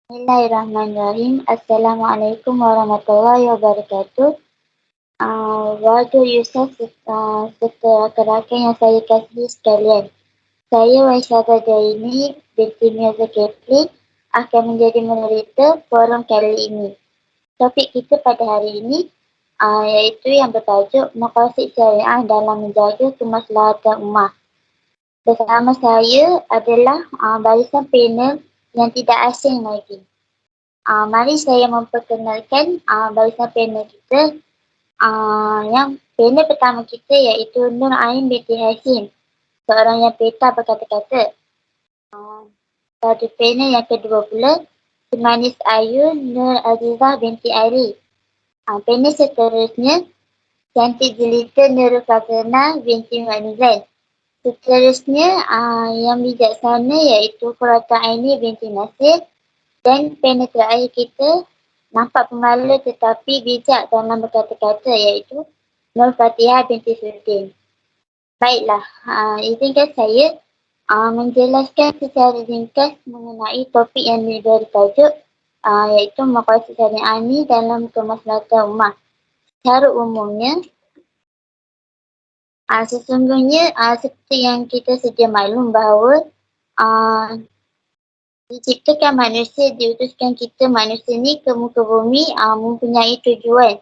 Bismillahirrahmanirrahim. Assalamualaikum warahmatullahi wabarakatuh. Warga Yusuf serta rakan-rakan yang saya kasihi sekalian. Saya Waisyah Jaini binti Mirza Kepli akan menjadi moderator forum kali ini. Topik kita pada hari ini iaitu yang bertajuk Maqasid Syariah dalam menjaga kemaslahatan ummah. Bersama saya adalah barisan panel yang tidak asing lagi. Mari saya memperkenalkan barisan panel kita. Yang panel pertama kita iaitu Nur Ain binti Hashim, seorang yang peta berkata-kata. Pada panel yang kedua pula, Manis Ayu Nur Azizah binti Ali. Panel seterusnya, Cantik Jelita Nurul Fatana binti Manizan. Seterusnya, yang bijaksana iaitu Qurrata Aini binti Nasir. Dan panel terakhir kita, nampak pemalu tetapi bijak dalam berkata-kata iaitu Nur Fatihah binti Sudin. Baiklah, izinkan saya menjelaskan secara ringkas mengenai topik yang diberi tajuk iaitu Maqasid Syariah ini dalam kemaslahatan ummah. Secara umumnya, sesungguhnya seperti yang kita sedia maklum bahawa diciptakan manusia, diutuskan kita manusia ni ke muka bumi mempunyai tujuan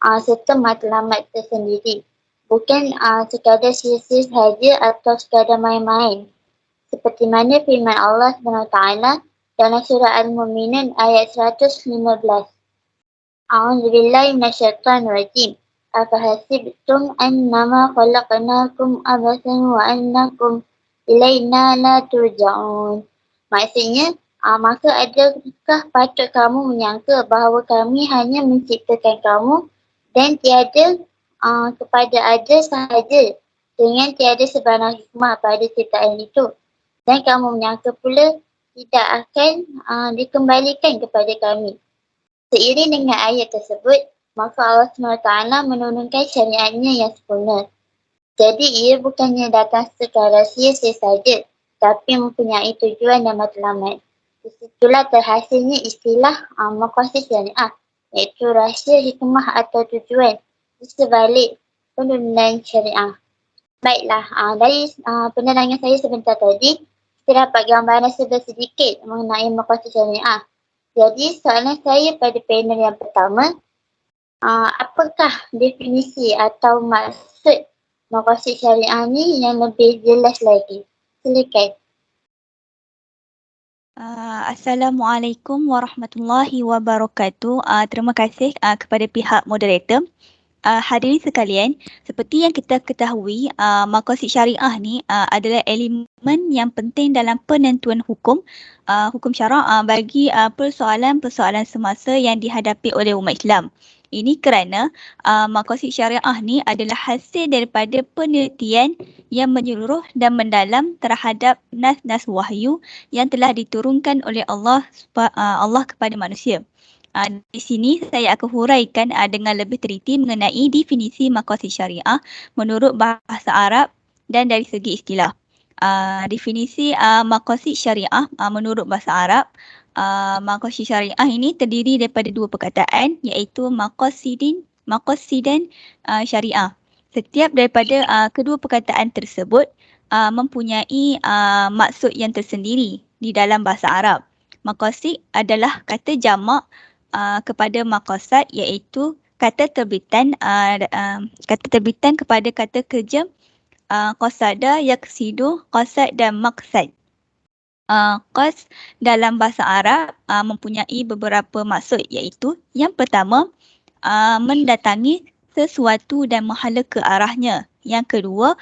serta matlamat tersendiri. Bukan sekadar sia-sia sahaja atau sekadar main-main. Seperti mana firman Allah SWT dalam surah Al-Mu'minun ayat 115. A'udzubillahi minasyaitonirrajim. Afahasibtum annama khalaqnakum abathan wa annakum ilaina la turja'un. Maksudnya, maka adakah patut kamu menyangka bahawa kami hanya menciptakan kamu dan tiada kepada ada sahaja dengan tiada sebarang hikmah pada ciptaan itu. Dan kamu menyangka pula tidak akan dikembalikan kepada kami. Seiring dengan ayat tersebut, maka Allah SWT menurunkan syariatnya yang sempurna. Jadi ia bukannya datang secara sia-sia saja, tapi mempunyai tujuan dan matlamat. Disitulah terhasilnya istilah Maqasid Syariah, iaitu rahsia hikmah atau tujuan di sebalik penurunan syariah. Baiklah, dari penerangan saya sebentar tadi, kita dapat gambaran sedikit mengenai Maqasid Syariah. Jadi soalan saya pada panel yang pertama, apakah definisi atau maksud Maqasid Syariah ni yang lebih jelas lagi? Silakan. Assalamualaikum warahmatullahi wabarakatuh. Terima kasih kepada pihak moderator. Hadirin sekalian, seperti yang kita ketahui, maqasid syariah ni adalah elemen yang penting dalam penentuan hukum syarak bagi persoalan-persoalan semasa yang dihadapi oleh umat Islam. Ini kerana maqasid syariah ni adalah hasil daripada penelitian yang menyeluruh dan mendalam terhadap nas-nas wahyu yang telah diturunkan oleh Allah kepada manusia. Di sini saya akan huraikan dengan lebih teliti mengenai definisi maqasid syariah menurut bahasa Arab dan dari segi istilah. Definisi maqasid syariah menurut bahasa Arab, maqasid syariah ini terdiri daripada dua perkataan iaitu maqasidan syariah. Setiap daripada kedua perkataan tersebut mempunyai maksud yang tersendiri di dalam bahasa Arab. Maqasid adalah kata jamak kepada maqasad iaitu kata terbitan kepada kata kerja qasada, yaqsidu, qasad dan maqsad. Qas dalam bahasa Arab mempunyai beberapa maksud iaitu yang pertama mendatangi sesuatu dan menghala ke arahnya. Yang kedua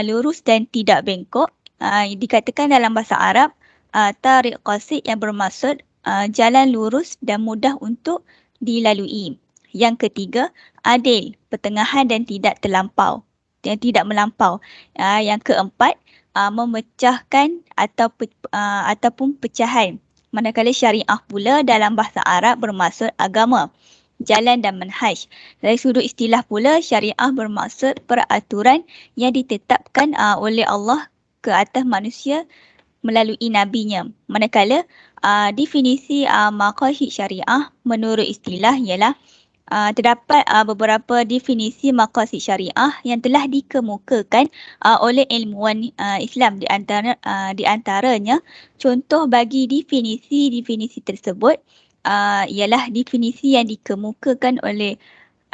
lurus dan tidak bengkok. Dikatakan dalam bahasa Arab tariq qasid yang bermaksud jalan lurus dan mudah untuk dilalui. Yang ketiga, adil, pertengahan dan tidak melampau. Yang keempat, memecahkan ataupun pecahan. Manakala syariah pula dalam bahasa Arab bermaksud agama, jalan dan manhaj. Dari sudut istilah pula, syariah bermaksud peraturan yang ditetapkan oleh Allah ke atas manusia melalui nabinya. Manakala Definisi maqasid syariah menurut istilah ialah terdapat beberapa definisi maqasid syariah yang telah dikemukakan oleh ilmuwan Islam di antaranya contoh bagi definisi-definisi tersebut ialah definisi yang dikemukakan oleh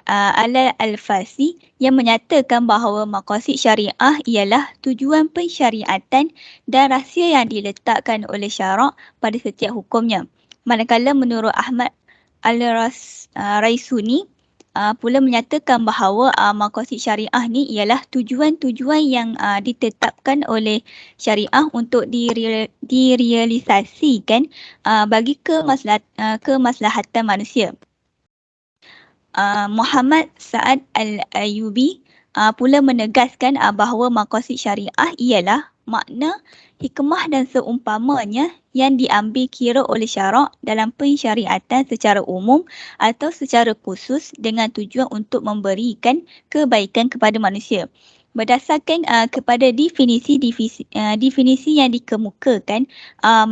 Al-Fasi yang menyatakan bahawa maqasid syariah ialah tujuan pensyariatan dan rahsia yang diletakkan oleh syarak pada setiap hukumnya. Manakala menurut Ahmad Al-Raisuni pula menyatakan bahawa maqasid syariah ni ialah tujuan-tujuan yang ditetapkan oleh syariah untuk direalisasikan bagi kemaslahatan manusia. Muhammad Sa'ad Al-Ayyubi pula menegaskan bahawa maqasid syariah ialah makna, hikmah dan seumpamanya yang diambil kira oleh syarak dalam pensyariatan secara umum atau secara khusus dengan tujuan untuk memberikan kebaikan kepada manusia. Berdasarkan kepada definisi yang dikemukakan,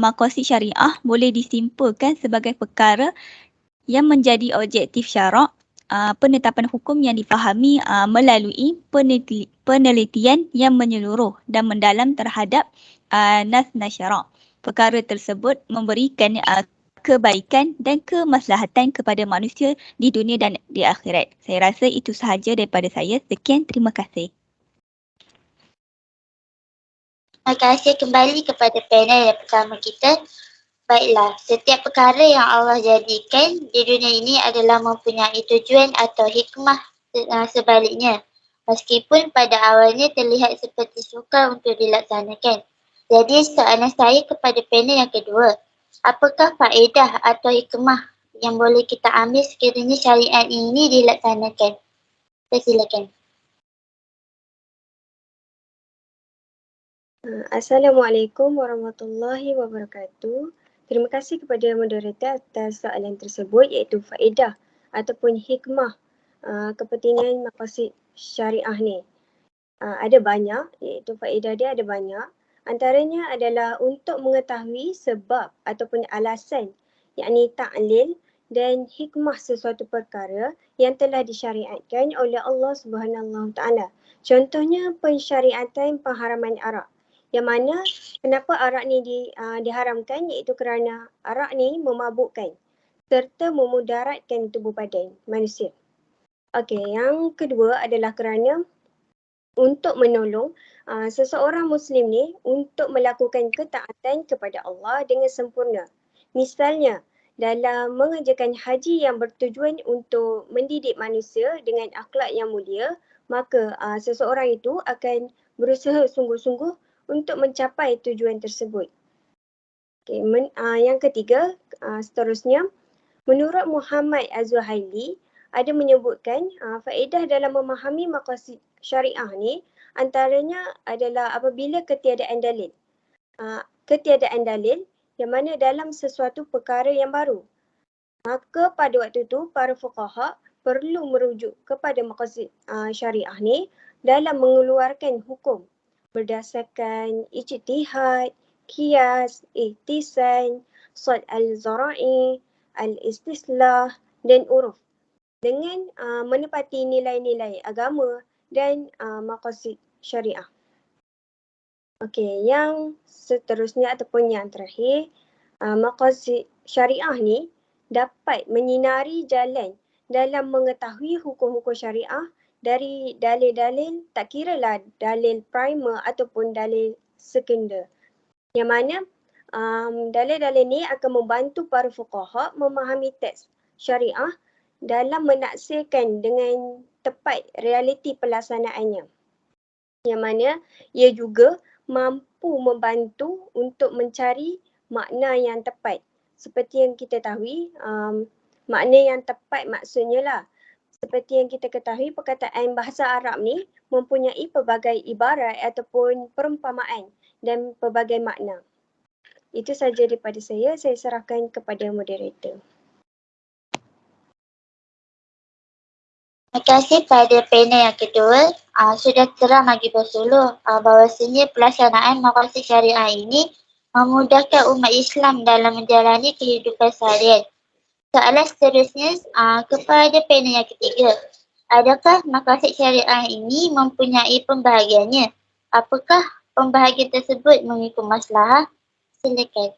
maqasid syariah boleh disimpulkan sebagai perkara yang menjadi objektif syarak, penetapan hukum yang difahami melalui penelitian yang menyeluruh dan mendalam terhadap nas-nas syarak. Perkara tersebut memberikan kebaikan dan kemaslahatan kepada manusia di dunia dan di akhirat. Saya rasa itu sahaja daripada saya. Sekian, terima kasih. Terima kasih kembali kepada panel yang pertama kita. Baiklah, setiap perkara yang Allah jadikan di dunia ini adalah mempunyai tujuan atau hikmah sebaliknya. Meskipun pada awalnya terlihat seperti sukar untuk dilaksanakan. Jadi soalan saya kepada panel yang kedua, apakah faedah atau hikmah yang boleh kita ambil sekiranya syariat ini dilaksanakan? Saya silakan. Assalamualaikum warahmatullahi wabarakatuh. Terima kasih kepada moderator atas soalan tersebut, iaitu faedah ataupun hikmah kepentingan maqasid syariah ni. Ada banyak, iaitu faedah dia ada banyak. Antaranya adalah untuk mengetahui sebab ataupun alasan, yakni ta'lil dan hikmah sesuatu perkara yang telah disyariatkan oleh Allah Subhanahu Taala. Contohnya pensyariatan pengharaman arak. Yang mana kenapa arak ni diharamkan, iaitu kerana arak ni memabukkan serta memudaratkan tubuh badan manusia. Okey, yang kedua adalah kerana untuk menolong seseorang Muslim ni untuk melakukan ketaatan kepada Allah dengan sempurna. Misalnya, dalam mengerjakan haji yang bertujuan untuk mendidik manusia dengan akhlak yang mulia, maka seseorang itu akan berusaha sungguh-sungguh untuk mencapai tujuan tersebut. Okay, yang ketiga, seterusnya, menurut Muhammad Az-Zuhaili ada menyebutkan faedah dalam memahami maqasid syariah ni antaranya adalah apabila ketiadaan dalil. Ketiadaan dalil yang mana dalam sesuatu perkara yang baru. Maka pada waktu itu para fuqaha perlu merujuk kepada maqasid syariah ni dalam mengeluarkan hukum berdasarkan ijtihad, qiyas, ihtisan, sad al-zara'i, al-istislah dan uruf dengan menepati nilai-nilai agama dan maqasid syariah. Okey, yang seterusnya ataupun yang terakhir, maqasid syariah ni dapat menyinari jalan dalam mengetahui hukum-hukum syariah dari dalil-dalil, tak kiralah dalil primer ataupun dalil sekunder. Yang mana dalil-dalil ni akan membantu para fuqaha memahami teks syariah dalam menaksirkan dengan tepat realiti pelaksanaannya. Yang mana ia juga mampu membantu untuk mencari makna yang tepat. Seperti yang kita tahu, makna yang tepat maksudnya lah, seperti yang kita ketahui, perkataan bahasa Arab ni mempunyai pelbagai ibarat ataupun perumpamaan dan pelbagai makna. Itu saja daripada saya serahkan kepada moderator. Terima kasih pada panel yang kedua. Sudah terang bagi bersuluh bahawasanya pelaksanaan maqasid syariah ini memudahkan umat Islam dalam menjalani kehidupan seharian. Soalan seterusnya kepada panel yang ketiga. Adakah maqasid syariah ini mempunyai pembahagiannya? Apakah pembahagian tersebut mengikut maslahah? Silakan.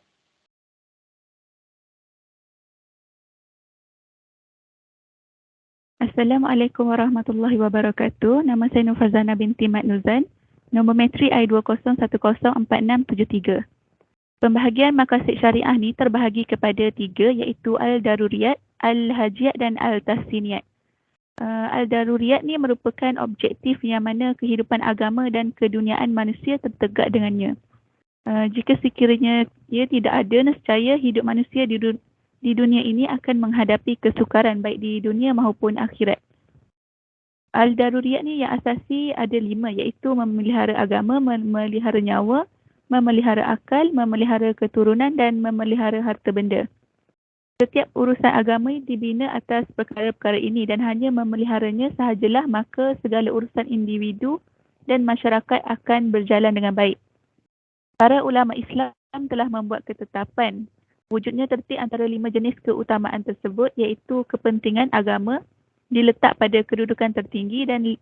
Assalamualaikum warahmatullahi wabarakatuh. Nama saya Nurfazana binti Mat Nuzan. Nombor metri I20104673. Pembahagian maqasid syariah ni terbahagi kepada 3 iaitu Al-Daruriyat, Al-Hajiyat dan Al-Tahsiniyat. Al-Daruriyat ni merupakan objektif yang mana kehidupan agama dan keduniaan manusia tertegak dengannya. Jika sekiranya ia tidak ada, nescaya hidup manusia di dunia ini akan menghadapi kesukaran baik di dunia maupun akhirat. Al-Daruriyat ni yang asasi ada 5 iaitu memelihara agama, memelihara nyawa, memelihara akal, memelihara keturunan dan memelihara harta benda. Setiap urusan agama dibina atas perkara-perkara ini dan hanya memeliharanya sahajalah maka segala urusan individu dan masyarakat akan berjalan dengan baik. Para ulama Islam telah membuat ketetapan wujudnya tertib antara 5 jenis keutamaan tersebut iaitu kepentingan agama diletak pada kedudukan tertinggi dan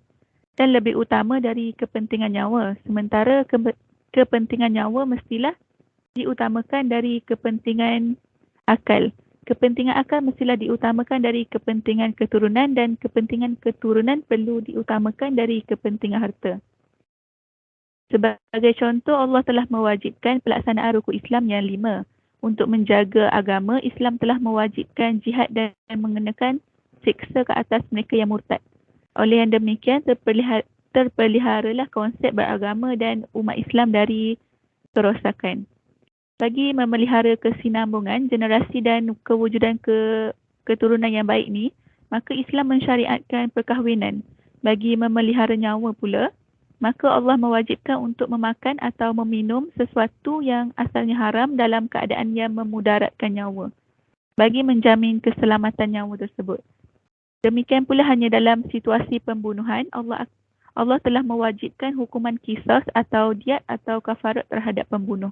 lebih utama dari kepentingan nyawa. Sementara kepentingan nyawa mestilah diutamakan dari kepentingan akal. Kepentingan akal mestilah diutamakan dari kepentingan keturunan dan kepentingan keturunan perlu diutamakan dari kepentingan harta. Sebagai contoh, Allah telah mewajibkan pelaksanaan rukun Islam yang 5. Untuk menjaga agama, Islam telah mewajibkan jihad dan mengenakan siksa ke atas mereka yang murtad. Oleh yang demikian, terpeliharalah konsep beragama dan umat Islam dari kerosakan. Bagi memelihara kesinambungan, generasi dan kewujudan keturunan yang baik ni, maka Islam mensyariatkan perkahwinan. Bagi memelihara nyawa pula, maka Allah mewajibkan untuk memakan atau meminum sesuatu yang asalnya haram dalam keadaan yang memudaratkan nyawa, bagi menjamin keselamatan nyawa tersebut. Demikian pula hanya dalam situasi pembunuhan, Allah telah mewajibkan hukuman qisas atau diat atau kafarat terhadap pembunuh.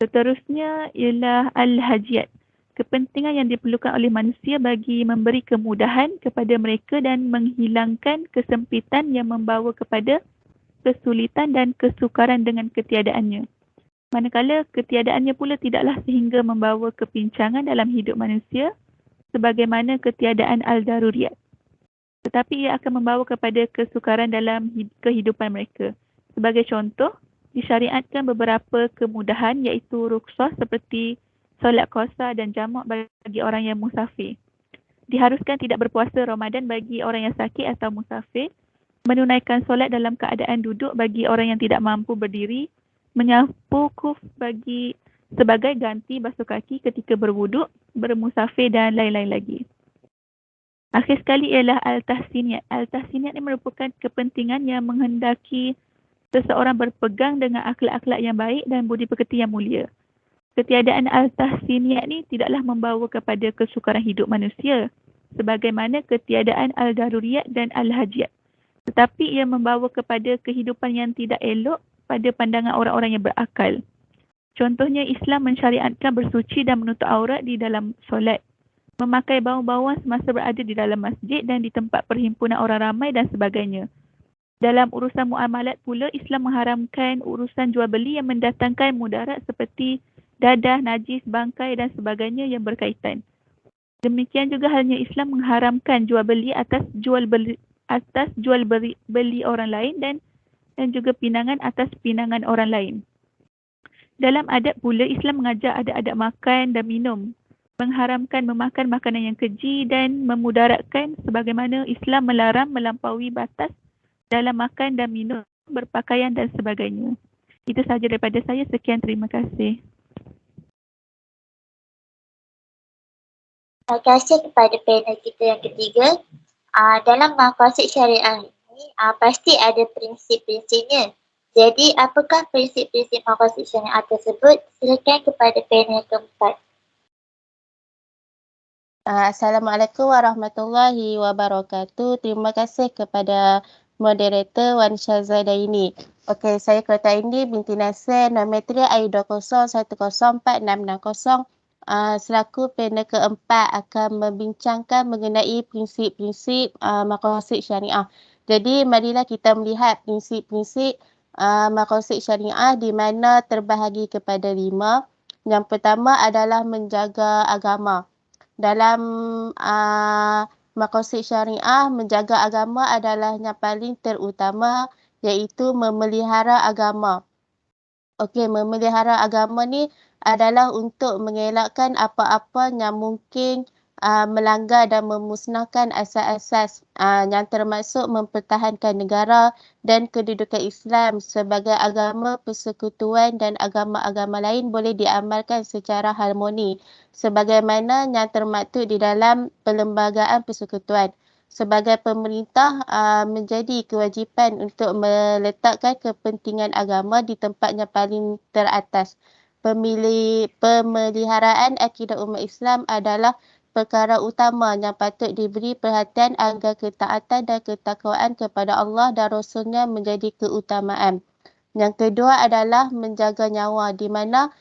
Seterusnya ialah Al-Hajiyat. Kepentingan yang diperlukan oleh manusia bagi memberi kemudahan kepada mereka dan menghilangkan kesempitan yang membawa kepada kesulitan dan kesukaran dengan ketiadaannya. Manakala ketiadaannya pula tidaklah sehingga membawa kepincangan dalam hidup manusia sebagaimana ketiadaan Al-Daruriyat. Tetapi ia akan membawa kepada kesukaran dalam kehidupan mereka. Sebagai contoh, disyariatkan beberapa kemudahan iaitu rukhsah seperti solat qasar dan jamak bagi orang yang musafir. Diharuskan tidak berpuasa Ramadan bagi orang yang sakit atau musafir, menunaikan solat dalam keadaan duduk bagi orang yang tidak mampu berdiri, menyapu kuf sebagai ganti basuh kaki ketika berwuduk, bermusafir dan lain-lain lagi. Akhir sekali ialah Al-Tahsiniyat. Al-Tahsiniyat ini merupakan kepentingan yang menghendaki seseorang berpegang dengan akhlak-akhlak yang baik dan budi pekerti yang mulia. Ketiadaan Al-Tahsiniyat ni tidaklah membawa kepada kesukaran hidup manusia sebagaimana ketiadaan Al-Daruriyat dan Al-Hajiyat. Tetapi ia membawa kepada kehidupan yang tidak elok pada pandangan orang-orang yang berakal. Contohnya, Islam mensyariatkan bersuci dan menutup aurat di dalam solat, memakai bau-bauan semasa berada di dalam masjid dan di tempat perhimpunan orang ramai dan sebagainya. Dalam urusan muamalat pula, Islam mengharamkan urusan jual beli yang mendatangkan mudarat seperti dadah, najis, bangkai dan sebagainya yang berkaitan. Demikian juga halnya Islam mengharamkan jual beli atas jual beli orang lain dan juga pinangan atas pinangan orang lain. Dalam adab pula, Islam mengajar adab-adab makan dan minum, mengharamkan memakan makanan yang keji dan memudaratkan sebagaimana Islam melarang melampaui batas dalam makan dan minum, berpakaian dan sebagainya. Itu sahaja daripada saya. Sekian, terima kasih. Terima kasih kepada panel kita yang ketiga. Dalam maqasid syariah ini pasti ada prinsip-prinsipnya. Jadi apakah prinsip-prinsip maqasid syariah tersebut? Silakan kepada panel keempat. Assalamualaikum warahmatullahi wabarakatuh. Terima kasih kepada moderator Wan Syazadaini. Okey, saya Ketua Indi binti Nasir, nometri I20104660. Selaku panel keempat akan membincangkan mengenai prinsip-prinsip maqasid syariah. Jadi marilah kita melihat prinsip-prinsip maqasid syariah di mana terbahagi kepada 5. Yang pertama adalah menjaga agama. Dalam maqasid syariah, menjaga agama adalah yang paling terutama, iaitu memelihara agama. Okey, memelihara agama ni adalah untuk mengelakkan apa-apa yang mungkin melanggar dan memusnahkan asas-asas yang termasuk mempertahankan negara dan kedudukan Islam sebagai agama persekutuan, dan agama-agama lain boleh diamalkan secara harmoni sebagaimana yang termaktub di dalam Perlembagaan Persekutuan. Sebagai pemerintah, menjadi kewajipan untuk meletakkan kepentingan agama di tempat yang paling teratas. Pemeliharaan akidah umat Islam adalah perkara utama yang patut diberi perhatian agar ketaatan dan ketakwaan kepada Allah dan Rasulnya menjadi keutamaan. Yang kedua adalah menjaga nyawa, di mana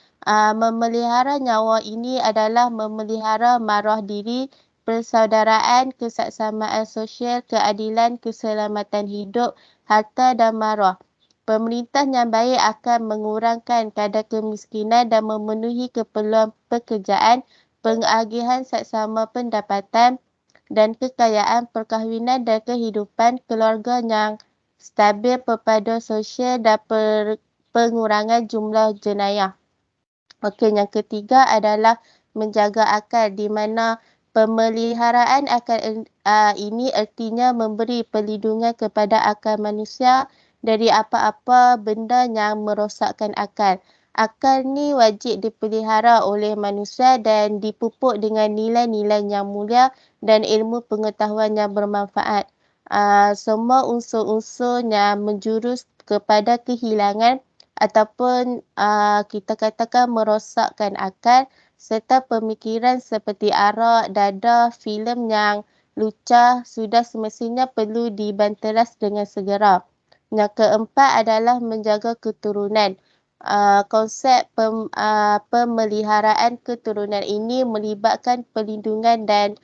memelihara nyawa ini adalah memelihara maruah diri, persaudaraan, kesaksamaan sosial, keadilan, keselamatan hidup, harta dan maruah. Pemerintah yang baik akan mengurangkan kadar kemiskinan dan memenuhi keperluan pekerjaan, pengagihan saksama pendapatan dan kekayaan, perkahwinan dan kehidupan keluarga yang stabil, perpaduan sosial dan pengurangan jumlah jenayah. Okey, yang ketiga adalah menjaga akal, di mana pemeliharaan akal ini artinya memberi perlindungan kepada akal manusia dari apa-apa benda yang merosakkan akal. Akal ni wajib dipelihara oleh manusia dan dipupuk dengan nilai-nilai yang mulia dan ilmu pengetahuan yang bermanfaat. Semua unsur-unsur yang menjurus kepada kehilangan ataupun kita katakan merosakkan akal serta pemikiran seperti arak, dadah, filem yang lucah sudah semestinya perlu dibanteras dengan segera. Yang keempat adalah menjaga keturunan. Konsep pemeliharaan keturunan ini melibatkan perlindungan dan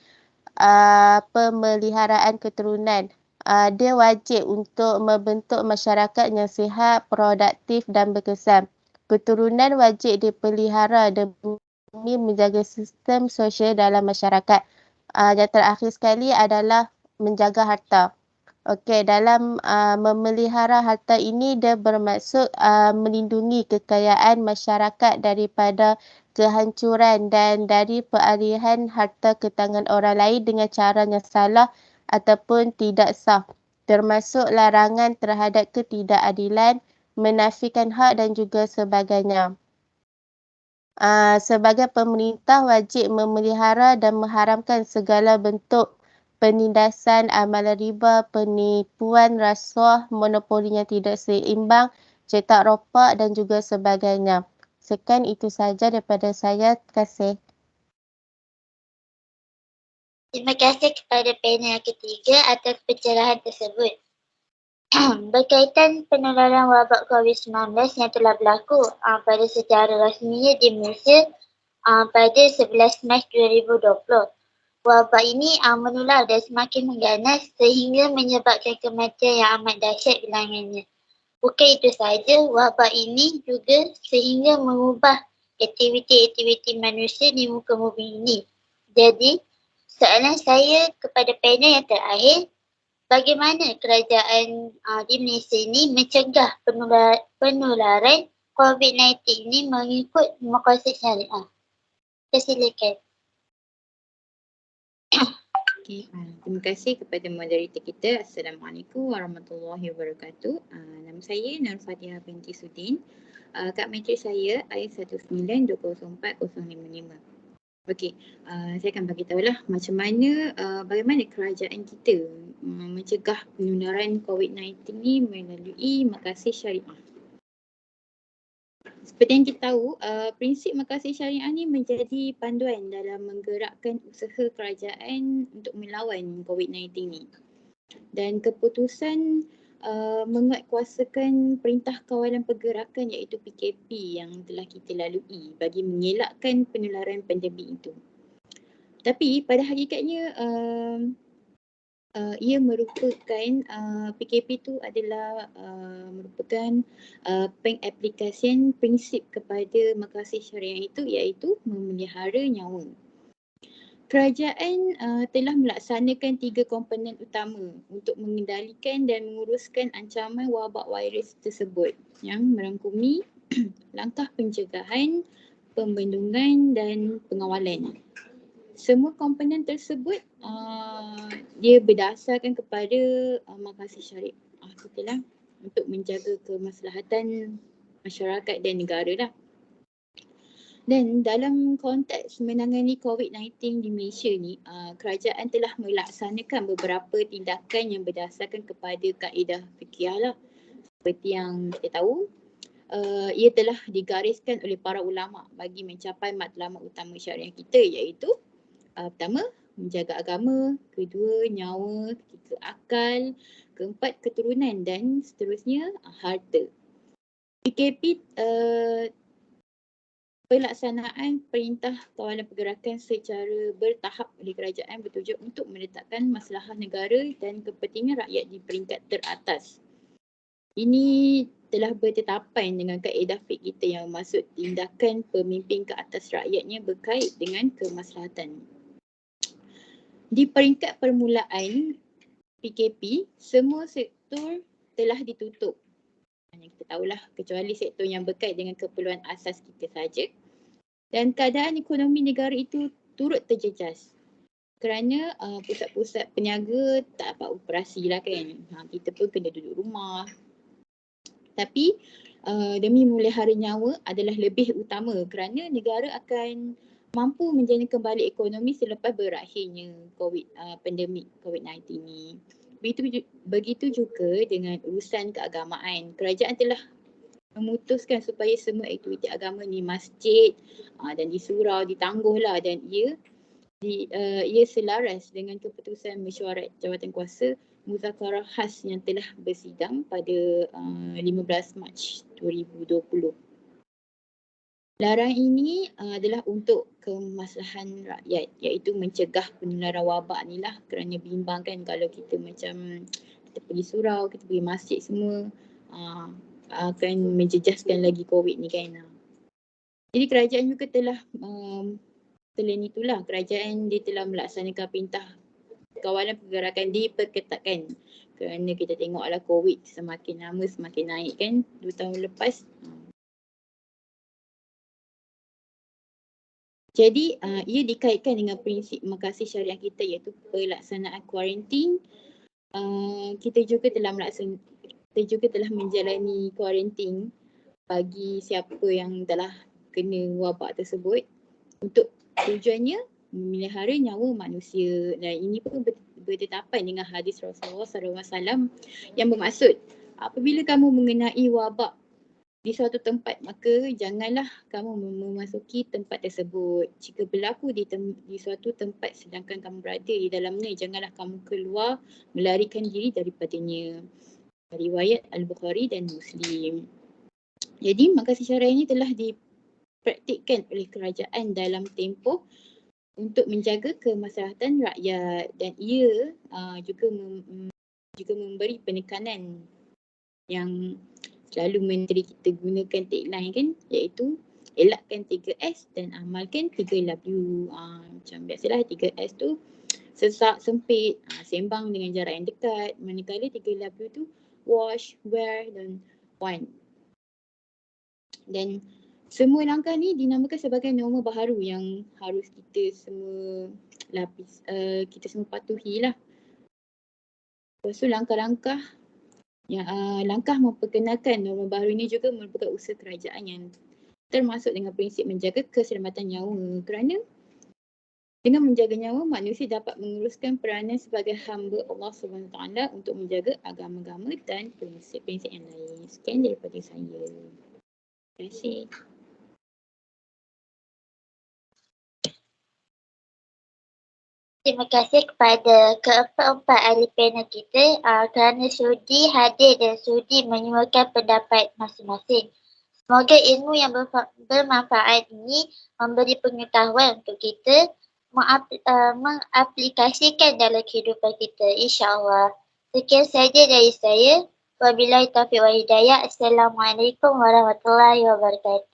pemeliharaan keturunan. Dia wajib untuk membentuk masyarakat yang sihat, produktif dan berkesan. Keturunan wajib dipelihara demi menjaga sistem sosial dalam masyarakat. Yang terakhir sekali adalah menjaga harta. Okey, dalam memelihara harta ini dia bermaksud melindungi kekayaan masyarakat daripada kehancuran dan dari peralihan harta ke tangan orang lain dengan cara yang salah ataupun tidak sah, termasuk larangan terhadap ketidakadilan, menafikan hak dan juga sebagainya. Sebagai pemerintah wajib memelihara dan mengharamkan segala bentuk penindasan, amalan riba, penipuan, rasuah, monopoli yang tidak seimbang, cetak ropak dan juga sebagainya. Sekian itu sahaja daripada saya. Terima kasih. Terima kasih kepada panel ketiga atas pencerahan tersebut. Berkaitan penularan wabak COVID-19 yang telah berlaku pada secara rasminya di Malaysia pada 11 Mac 2020. Wabak ini menular dan semakin mengganas sehingga menyebabkan kematian yang amat dahsyat bilangannya. Bukan itu sahaja, wabak ini juga sehingga mengubah aktiviti-aktiviti manusia di muka bumi ini. Jadi, soalan saya kepada panel yang terakhir, bagaimana kerajaan di Malaysia ini mencegah penularan COVID-19 ini mengikut maqasid syariah? Silakan. Okay, terima kasih kepada moderator kita. Assalamualaikum warahmatullahi wabarakatuh. Nama saya Nur Fatihah binti Sudin. Kad matrik saya I192040055. Okey, saya akan bagi tahulah macam mana bagaimana kerajaan kita mencegah penularan COVID-19 ni melalui maqasid syariah. Seperti yang kita tahu, prinsip maqasid syariah ni menjadi panduan dalam menggerakkan usaha kerajaan untuk melawan COVID-19 ni. Dan keputusan menguatkuasakan Perintah Kawalan Pergerakan iaitu PKP yang telah kita lalui bagi mengelakkan penularan pandemik itu. Tapi pada hakikatnya ia merupakan PKP itu adalah merupakan pengaplikasian prinsip kepada makasih syariah itu iaitu memelihara nyawa. Kerajaan telah melaksanakan 3 komponen utama untuk mengendalikan dan menguruskan ancaman wabak virus tersebut yang merangkumi langkah pencegahan, pembendungan dan pengawalan. Semua komponen tersebut dia berdasarkan kepada makasih syariah kita lah untuk menjaga kemaslahatan masyarakat dan negara lah. Dan dalam konteks menangani COVID-19 di Malaysia ni, kerajaan telah melaksanakan beberapa tindakan yang berdasarkan kepada kaedah fiqhiyah lah. Seperti yang kita tahu, ia telah digariskan oleh para ulama bagi mencapai matlamat utama syariah kita iaitu pertama, menjaga agama, kedua, nyawa, ketiga, akal, keempat, keturunan dan seterusnya, harta. PKP pelaksanaan Perintah Kawalan Pergerakan secara bertahap oleh kerajaan bertujuan untuk meletakkan maslahah negara dan kepentingan rakyat di peringkat teratas. Ini telah bertetapan dengan kaedah fiqh kita yang maksud tindakan pemimpin ke atas rakyatnya berkait dengan kemaslahatan. Di peringkat permulaan PKP, semua sektor telah ditutup. Yang kita tahulah kecuali sektor yang berkait dengan keperluan asas kita saja. Dan keadaan ekonomi negara itu turut terjejas kerana pusat-pusat peniaga tak dapat operasi lah kan. Kita pun kena duduk rumah. Tapi demi memelihara nyawa adalah lebih utama kerana negara akan mampu menjana kembali ekonomi selepas berakhirnya pandemik COVID-19 ni. Begitu juga dengan urusan keagamaan. Kerajaan telah memutuskan supaya semua aktiviti agama ni masjid dan di surau ditangguhlah dan ia selaras dengan keputusan mesyuarat jawatan kuasa Muzakarah Khas yang telah bersidang pada 15 Mac 2020. Larangan ini adalah untuk kemaslahan rakyat iaitu mencegah penularan wabak ni lah kerana bimbang kan kalau kita macam kita pergi surau, kita pergi masjid semua akan menjejaskan lagi COVID ni kan. Jadi kerajaan juga telah selain itulah kerajaan dia telah melaksanakan Perintah Kawalan Pergerakan diperketatkan kerana kita tengoklah COVID semakin lama semakin naik kan 2 tahun lepas. Jadi ia dikaitkan dengan prinsip makasih syariah kita iaitu pelaksanaan kuarantin. Kita juga telah menjalani kuarantin bagi siapa yang telah kena wabak tersebut untuk tujuannya memelihara nyawa manusia. Dan ini pun bertetapan dengan hadis Rasulullah SAW yang bermaksud apabila kamu mengenai wabak di suatu tempat maka janganlah kamu memasuki tempat tersebut. Jika berlaku di suatu tempat sedangkan kamu berada di dalamnya, janganlah kamu keluar melarikan diri daripadanya. Riwayat Al-Bukhari dan Muslim. Jadi makasih syariah ini telah dipraktikkan oleh kerajaan dalam tempoh untuk menjaga kemaslahatan rakyat dan ia juga memberi penekanan yang selalu menteri kita gunakan tagline kan iaitu elakkan 3S dan amalkan 3W. Macam biasalah 3S tu sesak, sempit, sembang dengan jarak yang dekat. Manakala 3W tu wash, wear dan want. Dan semua langkah ni dinamakan sebagai norma baharu yang harus kita semua kita semua patuhilah. Lepas tu langkah-langkah langkah memperkenalkan norma baru ini juga merupakan usaha kerajaan yang termasuk dengan prinsip menjaga keselamatan nyawa kerana dengan menjaga nyawa manusia dapat menguruskan peranan sebagai hamba Allah SWT untuk menjaga agama-agama dan prinsip-prinsip yang lain. Sekian daripada saya. Terima kasih. terima kasih kepada keempat-empat ahli panel kita kerana sudi hadir dan sudi menyuarakan pendapat masing-masing. Semoga ilmu yang bermanfaat ini memberi pengetahuan untuk kita mengaplikasikan dalam kehidupan kita, insya-Allah. Sekian saja dari saya. Wabillahi taufiq wal hidayah. Assalamualaikum warahmatullahi wabarakatuh.